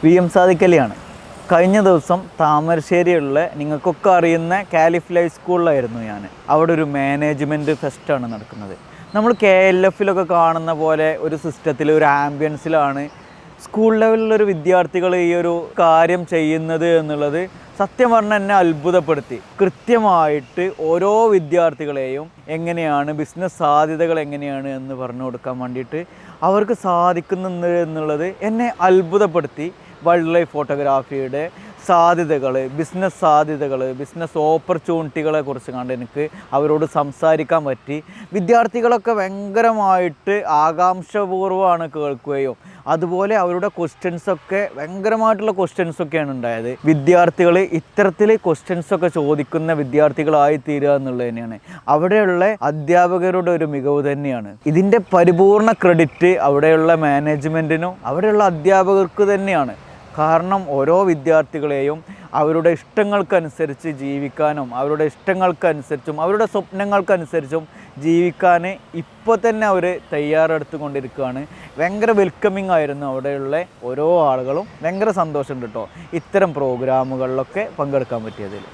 VM സാദിഖലിയാണ്. കഴിഞ്ഞ ദിവസം താമരശ്ശേരിയുള്ള നിങ്ങൾക്കൊക്കെ അറിയുന്ന കാലിഫ് ലൈഫ് സ്കൂളിലായിരുന്നു ഞാൻ. അവിടെ ഒരു മാനേജ്മെൻറ്റ് ഫെസ്റ്റാണ് നടക്കുന്നത്. നമ്മൾ KLF കാണുന്ന പോലെ ഒരു സിസ്റ്റത്തിൽ, ഒരു ആംബിയൻസിലാണ് സ്കൂൾ ലെവലിലൊരു വിദ്യാർത്ഥികൾ ഈ ഒരു കാര്യം ചെയ്യുന്നത് എന്നുള്ളത് സത്യം പറഞ്ഞാൽ എന്നെ അത്ഭുതപ്പെടുത്തി. കൃത്യമായിട്ട് ഓരോ വിദ്യാർത്ഥികളെയും എങ്ങനെയാണ് ബിസിനസ് സാധ്യതകൾ എങ്ങനെയാണ് എന്ന് പറഞ്ഞു കൊടുക്കാൻ വേണ്ടിയിട്ട് അവർക്ക് സാധിക്കുന്നുണ്ട് എന്നുള്ളത് എന്നെ അത്ഭുതപ്പെടുത്തി. വൈൽഡ് ലൈഫ് ഫോട്ടോഗ്രാഫിയുടെ സാധ്യതകൾ, ബിസിനസ് ഓപ്പർച്യൂണിറ്റികളെ കുറിച്ച് കണ്ട് എനിക്ക് അവരോട് സംസാരിക്കാൻ പറ്റി. വിദ്യാർത്ഥികളൊക്കെ ഭയങ്കരമായിട്ട് ആകാംക്ഷപൂർവ്വമാണ് കേൾക്കുകയും അതുപോലെ അവരുടെ ക്വസ്റ്റ്യൻസൊക്കെ ഭയങ്കരമായിട്ടുള്ള ക്വസ്റ്റ്യൻസൊക്കെയാണ് ഉണ്ടായത്. വിദ്യാർത്ഥികൾ ഇത്തരത്തിൽ ക്വസ്റ്റ്യൻസൊക്കെ ചോദിക്കുന്ന വിദ്യാർത്ഥികളായി തീരുക എന്നുള്ളത് തന്നെയാണ് അവിടെയുള്ള അധ്യാപകരുടെ ഒരു മികവ് തന്നെയാണ്. ഇതിൻ്റെ പരിപൂർണ ക്രെഡിറ്റ് അവിടെയുള്ള മാനേജ്മെൻറ്റിനും അവിടെയുള്ള അധ്യാപകർക്ക് തന്നെയാണ്. കാരണം ഓരോ വിദ്യാർത്ഥികളെയും അവരുടെ ഇഷ്ടങ്ങൾക്കനുസരിച്ച് ജീവിക്കാനും അവരുടെ ഇഷ്ടങ്ങൾക്കനുസരിച്ചും അവരുടെ സ്വപ്നങ്ങൾക്കനുസരിച്ചും ജീവിക്കാൻ ഇപ്പോൾ തന്നെ അവർ തയ്യാറെടുത്തുകൊണ്ടിരിക്കുകയാണ്. ഭയങ്കര വെൽക്കമിങ് ആയിരുന്നു അവിടെയുള്ള ഓരോ ആളുകളും. ഭയങ്കര സന്തോഷമുണ്ട് കേട്ടോ ഇത്തരം പ്രോഗ്രാമുകളിലൊക്കെ പങ്കെടുക്കാൻ പറ്റിയതിൽ.